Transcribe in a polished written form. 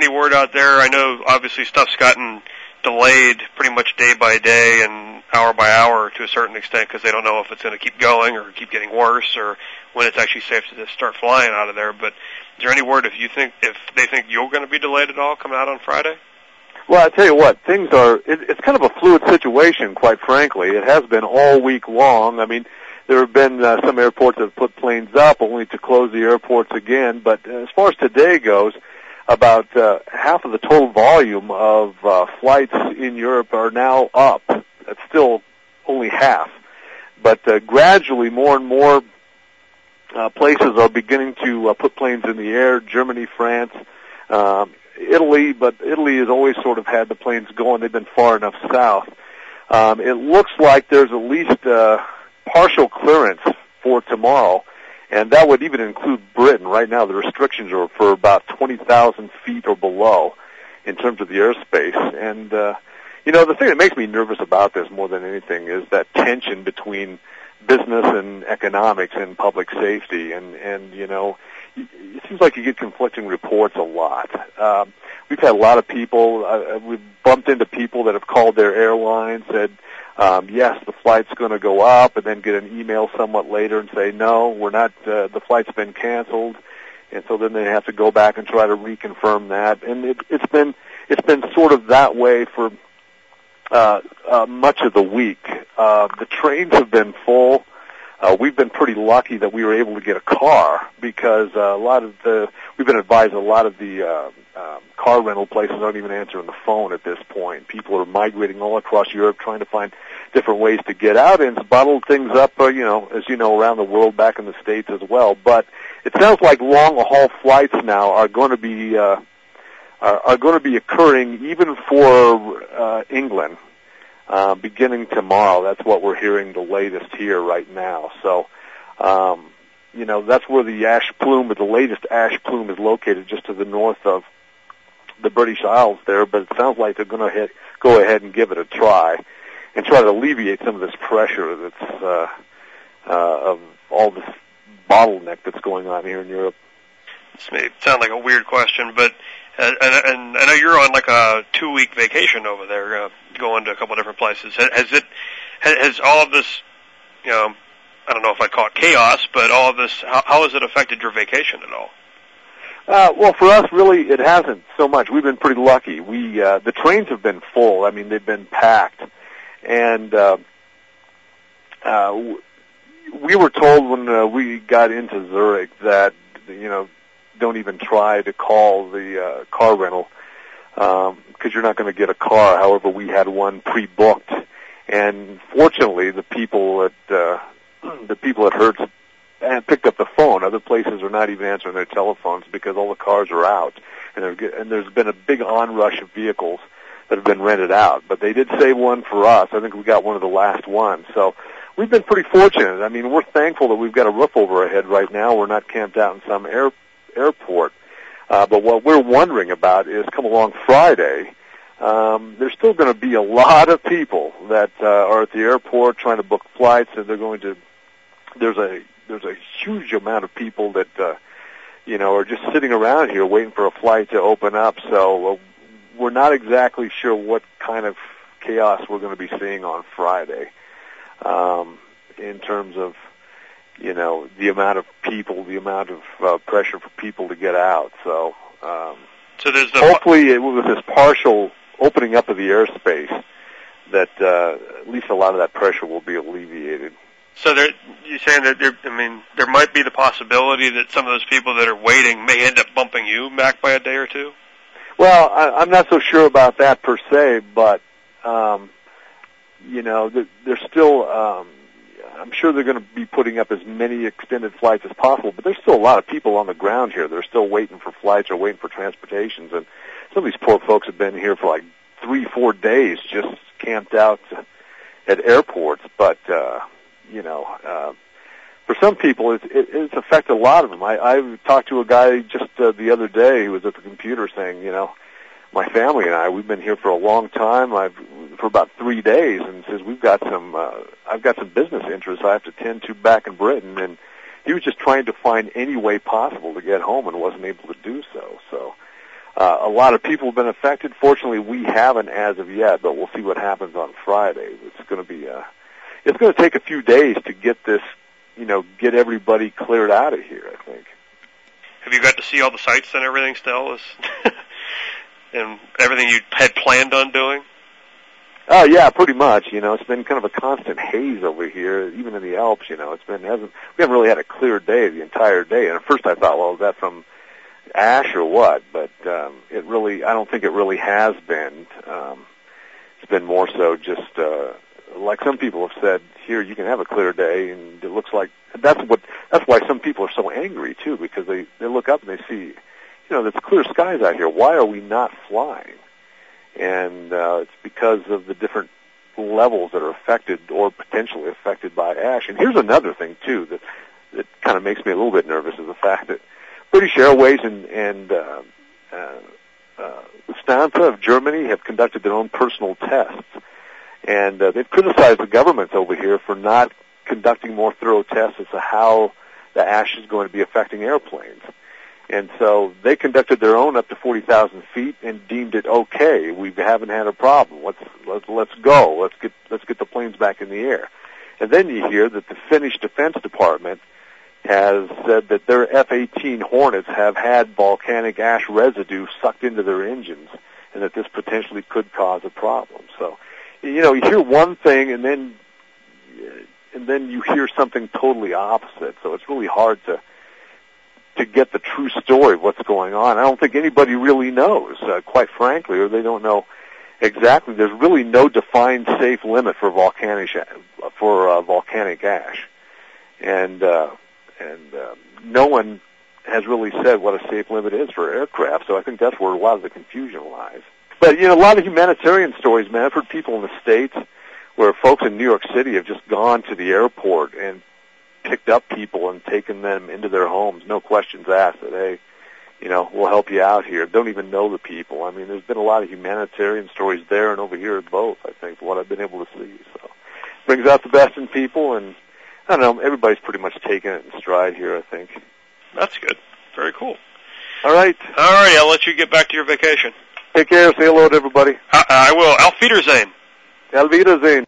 any word out there? I know obviously stuff's gotten delayed pretty much day by day and hour by hour to a certain extent because they don't know if it's going to keep going or keep getting worse or when it's actually safe to just start flying out of there. But is there any word if they think you're going to be delayed at all coming out on Friday? Well, I tell you what, it's kind of a fluid situation, quite frankly. It has been all week long. I mean, there have been some airports that have put planes up only to close the airports again. But as far as today goes, about half of the total volume of flights in Europe are now up. That's still only half. But gradually, more and more places are beginning to put planes in the air. Germany, France, Italy, but Italy has always sort of had the planes going. They've been far enough south. It looks like there's at least partial clearance for tomorrow, and that would even include Britain. Right now, the restrictions are for about 20,000 feet or below in terms of the airspace. And, the thing that makes me nervous about this more than anything is that tension between business and economics and public safety. And it seems like you get conflicting reports a lot. We've had a lot of people, we've bumped into people that have called their airline, said, yes, the flight's going to go up, and then get an email somewhat later and say, no, we're not, the flight's been canceled. And so then they have to go back and try to reconfirm that. And it's been sort of that way for much of the week. The trains have been full. We've been pretty lucky that we were able to get a car because we've been advised a lot of the car rental places aren't even answering the phone at this point. People are migrating all across Europe trying to find different ways to get out, and it's bottled things up, as you know, around the world, back in the States as well. But it sounds like long-haul flights now are going to be occurring even for England. Beginning tomorrow. That's what we're hearing the latest here right now. So, that's where the latest ash plume is located, just to the north of the British Isles there, but it sounds like they're going to go ahead and give it a try and try to alleviate some of this pressure that's of all this bottleneck that's going on here in Europe. This may sound like a weird question, but and I know you're on like a 2-week vacation over there, going to a couple of different places. Has all of this, I don't know if I'd call it chaos, but all of this, how has it affected your vacation at all? Well, for us, really, it hasn't so much. We've been pretty lucky. The trains have been full. I mean, they've been packed, and we were told when we got into Zurich that don't even try to call the car rental because you're not going to get a car. However, we had one pre-booked, and fortunately, the people at Hertz picked up the phone. Other places are not even answering their telephones because all the cars are out, and there's been a big onrush of vehicles that have been rented out. But they did save one for us. I think we got one of the last ones. So we've been pretty fortunate. I mean, we're thankful that we've got a roof over our head right now. We're not camped out in some airport. But what we're wondering about is, come along Friday, there's still going to be a lot of people that are at the airport trying to book flights, and there's a huge amount of people that are just sitting around here waiting for a flight to open up. So we're not exactly sure what kind of chaos we're going to be seeing on Friday in terms of the amount of people, the amount of pressure for people to get out. So there's hopefully with this partial opening up of the airspace that at least a lot of that pressure will be alleviated. So you're saying that there might be the possibility that some of those people that are waiting may end up bumping you back by a day or two? Well, I'm not so sure about that per se, but they're still. I'm sure they're going to be putting up as many extended flights as possible, but there's still a lot of people on the ground here. They're still waiting for flights or waiting for transportations, and some of these poor folks have been here for like 3-4 days just camped out at airports. But for some people, it's affected a lot of them. I talked to a guy just the other day who was at the computer saying, my family and we've been here for a long time. For about 3 days, and says I've got some business interests I have to tend to back in Britain, and he was just trying to find any way possible to get home and wasn't able to do so. So A lot of people have been affected. Fortunately, we haven't as of yet, but we'll see what happens on Friday. It's going to be it's going to take a few days to get this, get everybody cleared out of here, I think. Have you got to see all the sites and everything still? And everything you had planned on doing? Oh yeah, pretty much. It's been kind of a constant haze over here, even in the Alps. We haven't really had a clear day the entire day. And at first I thought, well, is that from ash or what? But I don't think it really has been. It's been more so just like some people have said. Here, you can have a clear day, and it looks like that's why some people are so angry too, because they look up and they see, there's clear skies out here. Why are we not flying? And it's because of the different levels that are affected or potentially affected by ash. And here's another thing too that kind of makes me a little bit nervous, is the fact that British Airways and Lufthansa of Germany have conducted their own personal tests, and they've criticized the governments over here for not conducting more thorough tests as to how the ash is going to be affecting airplanes. And so they conducted their own up to 40,000 feet and deemed it okay. We haven't had a problem. Let's go. Let's get the planes back in the air. And then you hear that the Finnish Defense Department has said that their F-18 Hornets have had volcanic ash residue sucked into their engines, and that this potentially could cause a problem. So, you hear one thing, and then you hear something totally opposite. So it's really hard to get the true story of what's going on. I don't think anybody really knows, quite frankly, or they don't know exactly. There's really no defined safe limit for volcanic ash, and no one has really said what a safe limit is for aircraft. So I think that's where a lot of the confusion lies. But a lot of humanitarian stories, man. I've heard people in the States where folks in New York City have just gone to the airport and picked up people and taken them into their homes, no questions asked, that, hey, we'll help you out here. Don't even know the people. I mean, there's been a lot of humanitarian stories there and over here at both, I think, from what I've been able to see. So brings out the best in people, and I don't know, everybody's pretty much taking it in stride here, I think. That's good. Very cool. All right. All right, I'll let you get back to your vacation. Take care. Say hello to everybody. I will. Auf Wiedersehen. Auf Wiedersehen.